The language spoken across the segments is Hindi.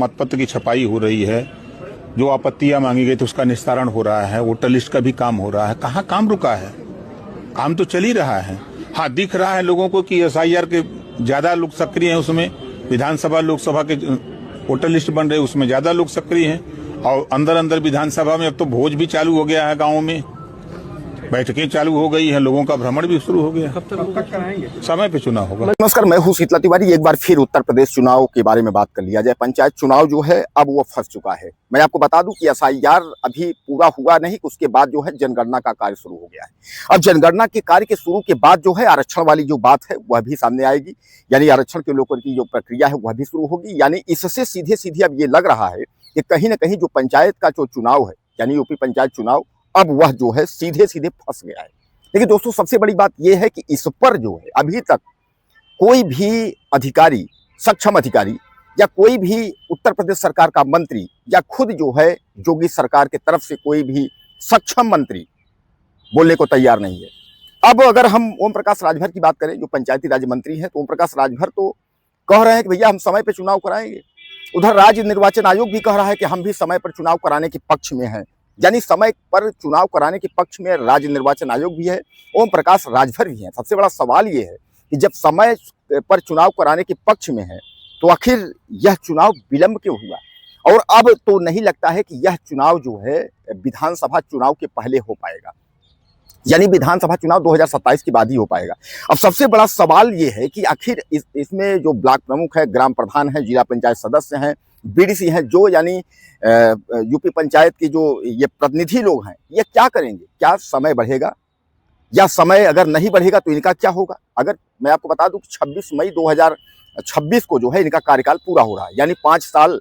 मतपत्र की छपाई हो रही है, जो आपत्तियां मांगी गई थी उसका निस्तारण हो रहा है, वोटर लिस्ट का भी काम हो रहा है। कहाँ काम रुका है? काम तो चल ही रहा है। हाँ, दिख रहा है लोगों को कि SIR के ज्यादा लोग सक्रिय हैं, उसमें विधानसभा लोकसभा के वोटर लिस्ट बन रहे उसमें ज्यादा लोग सक्रिय हैं। और अंदर अंदर विधानसभा में अब तो भोज भी चालू हो गया है, गाँव में बैठकें चालू हो गई हैं, लोगों का भ्रमण भी शुरू हो गया। कब तक कराएंगे? समय पे चुनाव होगा। नमस्कार, मैं हूं शीतला तिवारी। एक बार फिर उत्तर प्रदेश चुनाव के बारे में बात कर लिया जाए। पंचायत चुनाव जो है अब वो फंस चुका है। मैं आपको बता दूं कि SIR अभी पूरा हुआ नहीं, उसके बाद जो है जनगणना का कार्य शुरू हो गया है। अब जनगणना के कार्य के शुरू के बाद जो है आरक्षण वाली जो बात है वह भी सामने आएगी, यानी आरक्षण के लोगों की जो प्रक्रिया है वह भी शुरू होगी। यानी इससे सीधे सीधे अब ये लग रहा है कि कहीं ना कहीं जो पंचायत का जो चुनाव है, यानी यूपी पंचायत चुनाव, अब वह जो है सीधे सीधे फंस गया है। लेकिन दोस्तों, सबसे बड़ी बात यह है कि इस पर जो है अभी तक कोई भी अधिकारी, सक्षम अधिकारी या कोई भी उत्तर प्रदेश सरकार का मंत्री या खुद जो है योगी सरकार की तरफ से कोई भी सक्षम मंत्री बोलने को तैयार नहीं है। अब अगर हम ओम प्रकाश राजभर की बात करें, जो पंचायती राज मंत्री हैं, तो ओम प्रकाश राजभर तो कह रहे हैं कि भैया हम समय पर चुनाव कराएंगे। उधर राज्य निर्वाचन आयोग भी कह रहा है कि हम भी समय पर चुनाव कराने के पक्ष में हैं। यानी समय पर चुनाव कराने के पक्ष में राज्य निर्वाचन आयोग भी है, ओम प्रकाश राजभर भी है। सबसे बड़ा सवाल ये है कि जब समय पर चुनाव कराने के पक्ष में है तो आखिर यह चुनाव विलंब क्यों हुआ? और अब तो नहीं लगता है कि यह चुनाव जो है विधानसभा चुनाव के पहले हो पाएगा, यानी विधानसभा चुनाव 2027 के बाद ही हो पाएगा। अब सबसे बड़ा सवाल ये है कि आखिर इसमें जो ब्लॉक प्रमुख है, ग्राम प्रधान है, जिला पंचायत सदस्य हैं, BDC हैं, जो यानी यूपी पंचायत के जो ये प्रतिनिधि लोग हैं, ये क्या करेंगे? क्या समय बढ़ेगा या समय अगर नहीं बढ़ेगा तो इनका क्या होगा? अगर मैं आपको बता दूं कि 26 मई 2026 को जो है इनका कार्यकाल पूरा हो रहा है, यानी 5 साल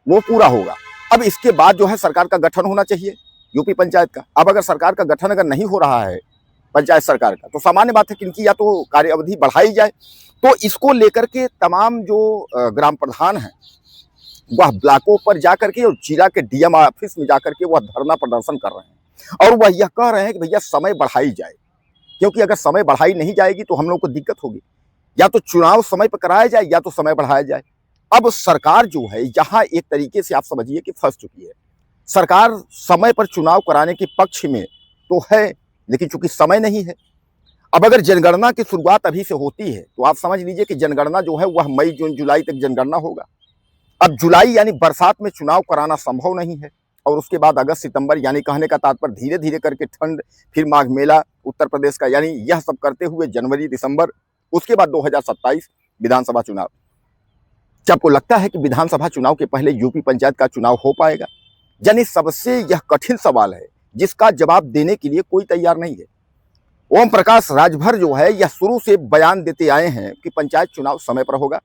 वो पूरा होगा। अब इसके बाद जो है सरकार का गठन होना चाहिए यूपी पंचायत का। अब अगर सरकार का गठन अगर नहीं हो रहा है पंचायत सरकार का, तो सामान्य बात है कि इनकी या तो कार्य अवधि बढ़ाई जाए। तो इसको लेकर के तमाम जो ग्राम प्रधान हैं वह ब्लॉकों पर जाकर के और जिला के DM ऑफिस में जाकर के वह धरना प्रदर्शन कर रहे हैं और वह यह कह रहे हैं कि भैया समय बढ़ाई जाए, क्योंकि अगर समय बढ़ाई नहीं जाएगी तो हम लोग को दिक्कत होगी। या तो चुनाव समय पर कराया जाए या तो समय बढ़ाया जाए। अब सरकार जो है यहाँ एक तरीके से आप समझिए कि फंस चुकी है। सरकार समय पर चुनाव कराने के पक्ष में तो है, लेकिन चूंकि समय नहीं है। अब अगर जनगणना की शुरुआत अभी से होती है तो आप समझ लीजिए कि जनगणना जो है वह मई, जून, जुलाई तक जनगणना होगा। अब जुलाई यानी बरसात में चुनाव कराना संभव नहीं है, और उसके बाद अगस्त, सितंबर, यानी कहने का तात्पर्य धीरे धीरे करके ठंड, फिर माघ मेला उत्तर प्रदेश का, यानी यह सब करते हुए जनवरी, दिसंबर, उसके बाद 2027 विधानसभा चुनाव। क्या आपको लगता है कि विधानसभा चुनाव के पहले यूपी पंचायत का चुनाव हो पाएगा? यानी सबसे यह कठिन सवाल है जिसका जवाब देने के लिए कोई तैयार नहीं है। ओम प्रकाश राजभर जो है यह शुरू से बयान देते आए हैं कि पंचायत चुनाव समय पर होगा।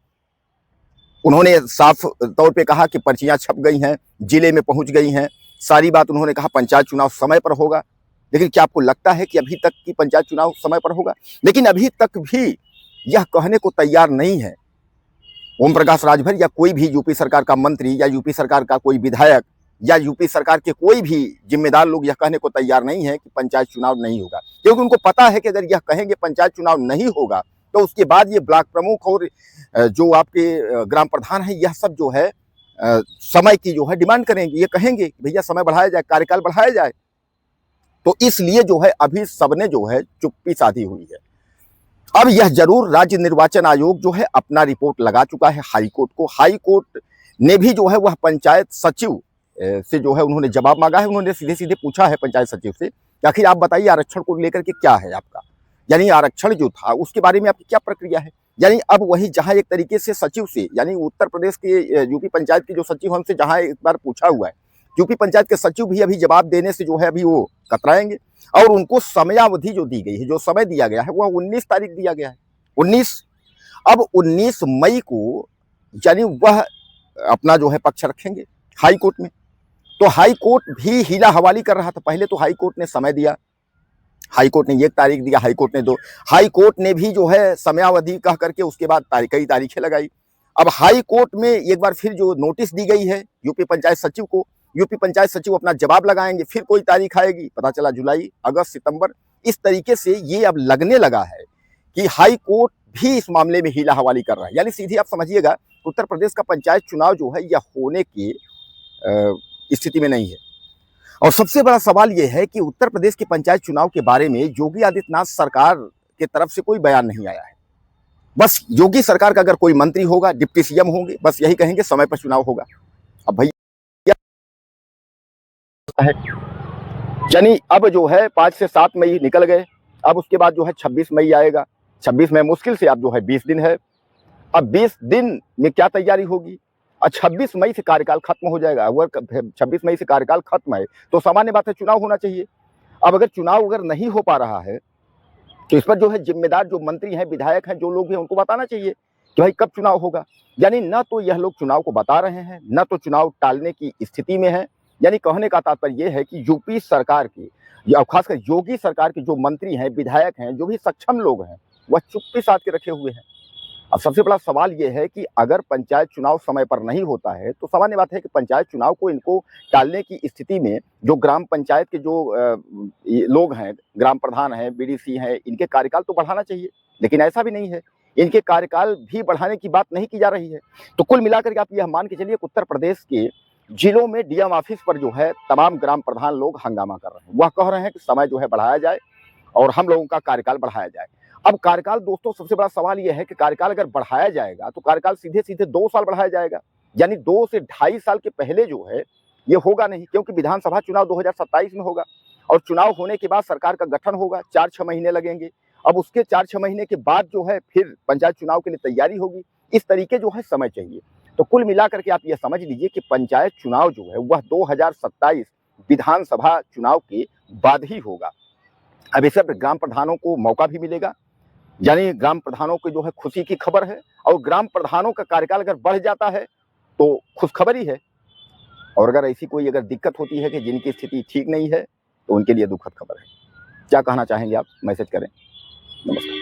उन्होंने साफ तौर पे कहा कि पर्चियां छप गई हैं, जिले में पहुंच गई हैं, सारी बात उन्होंने कहा पंचायत चुनाव समय पर होगा। लेकिन क्या आपको लगता है कि अभी तक की पंचायत चुनाव समय पर होगा? लेकिन अभी तक भी यह कहने को तैयार नहीं है ओम प्रकाश राजभर या कोई भी यूपी सरकार का मंत्री या यूपी सरकार का कोई विधायक या यूपी सरकार के कोई भी जिम्मेदार लोग यह कहने को तैयार नहीं है कि पंचायत चुनाव नहीं होगा, क्योंकि उनको पता है कि अगर यह कहेंगे पंचायत चुनाव नहीं होगा तो उसके बाद ये ब्लॉक प्रमुख और जो आपके ग्राम प्रधान है, यह सब जो है समय की जो है डिमांड करेंगे। ये कहेंगे भैया समय बढ़ाया जाए, कार्यकाल बढ़ाया जाए। तो इसलिए जो है अभी सबने जो है चुप्पी साधी हुई है। अब यह जरूर राज्य निर्वाचन आयोग जो है अपना रिपोर्ट लगा चुका है हाईकोर्ट को। हाईकोर्ट ने भी जो है वह पंचायत सचिव से जो है उन्होंने जवाब मांगा है। उन्होंने सीधे सीधे पूछा है पंचायत सचिव से कि आखिर आप बताइए आरक्षण को लेकर के क्या है आपका, यानी आरक्षण जो था उसके बारे में आपकी क्या प्रक्रिया है। यानी अब वही जहां एक तरीके से सचिव से, यानी उत्तर प्रदेश के यूपी पंचायत के जो सचिव हमसे जहां एक बार पूछा हुआ है, यूपी पंचायत के सचिव भी अभी जवाब देने से जो है अभी वो कतराएंगे। और उनको समयावधि जो दी गई है, जो समय दिया गया है वह 19 तारीख दिया गया है, 19। अब 19 मई को यानी वह अपना जो है पक्ष रखेंगे हाई कोर्ट में। तो हाई कोर्ट भी हीला हवाली कर रहा था। पहले तो हाई कोर्ट ने समय दिया, हाई कोर्ट ने 1 तारीख दिया, हाई कोर्ट ने 2, हाई कोर्ट ने भी जो है समयावधि कह करके उसके बाद कई तारीखें लगाई। अब हाई कोर्ट में एक बार फिर जो नोटिस दी गई है यूपी पंचायत सचिव को, यूपी पंचायत सचिव अपना जवाब लगाएंगे, फिर कोई तारीख आएगी, पता चला जुलाई, अगस्त, सितंबर। इस तरीके से ये अब लगने लगा है कि हाई कोर्ट भी इस मामले में हीला हवाली कर रहा है। यानी सीधी आप समझिएगा उत्तर प्रदेश का पंचायत चुनाव जो है यह होने की स्थिति में नहीं है। और सबसे बड़ा सवाल यह है कि उत्तर प्रदेश के पंचायत चुनाव के बारे में योगी आदित्यनाथ सरकार की तरफ से कोई बयान नहीं आया है। बस योगी सरकार का अगर कोई मंत्री होगा, डिप्टी सीएम होंगे, बस यही कहेंगे समय पर चुनाव होगा। अब भैया यानी अब जो है 5 से 7 मई निकल गए, अब उसके बाद जो है 26 मई आएगा। 26 मई मुश्किल से अब जो है 20 दिन है। अब 20 दिन में क्या तैयारी होगी? और 26 मई से कार्यकाल खत्म हो जाएगा। अगर 26 मई से कार्यकाल खत्म है तो सामान्य बात है चुनाव होना चाहिए। अब अगर चुनाव अगर नहीं हो पा रहा है तो इस पर जो है जिम्मेदार जो मंत्री हैं, विधायक हैं, जो लोग हैं, उनको बताना चाहिए कि भाई कब चुनाव होगा। यानी न तो यह लोग चुनाव को बता रहे हैं, न तो चुनाव टालने की स्थिति में है। यानी कहने का तात्पर्य यह है कि यूपी सरकार की या खासकर योगी सरकार के जो मंत्री हैं, विधायक हैं, जो भी सक्षम लोग हैं, वह चुप्पी साध के रखे हुए हैं। अब सबसे बड़ा सवाल यह है कि अगर पंचायत चुनाव समय पर नहीं होता है तो सामान्य बात है कि पंचायत चुनाव को इनको टालने की स्थिति में जो ग्राम पंचायत के जो लोग हैं, ग्राम प्रधान हैं, बीडीसी हैं, इनके कार्यकाल तो बढ़ाना चाहिए, लेकिन ऐसा भी नहीं है। इनके कार्यकाल भी बढ़ाने की बात नहीं की जा रही है। तो कुल मिलाकर के आप यह मान के चलिए कि उत्तर प्रदेश के जिलों में डीएम ऑफिस पर जो है तमाम ग्राम प्रधान लोग हंगामा कर रहे हैं। वह कह रहे हैं कि समय जो है बढ़ाया जाए और हम लोगों का कार्यकाल बढ़ाया जाए। अब कार्यकाल दोस्तों सबसे बड़ा सवाल यह है कि कार्यकाल अगर बढ़ाया जाएगा तो कार्यकाल सीधे सीधे 2 साल बढ़ाया जाएगा। यानी 2 से 2.5 साल के पहले जो है ये होगा नहीं, क्योंकि विधानसभा चुनाव 2027 में होगा और चुनाव होने के बाद सरकार का गठन होगा, 4-6 महीने लगेंगे। अब उसके 4-6 महीने के बाद जो है फिर पंचायत चुनाव के लिए तैयारी होगी। इस तरीके जो है समय चाहिए। तो कुल मिलाकर के आप यह समझ लीजिए कि पंचायत चुनाव जो है वह 2027 विधानसभा चुनाव के बाद ही होगा। अब इस पर ग्राम प्रधानों को मौका भी मिलेगा, यानी ग्राम प्रधानों को जो है खुशी की खबर है। और ग्राम प्रधानों का कार्यकाल अगर बढ़ जाता है तो खुशखबरी है, और अगर ऐसी कोई अगर दिक्कत होती है कि जिनकी स्थिति ठीक नहीं है तो उनके लिए दुखद खबर है। क्या कहना चाहेंगे आप? मैसेज करें। नमस्कार।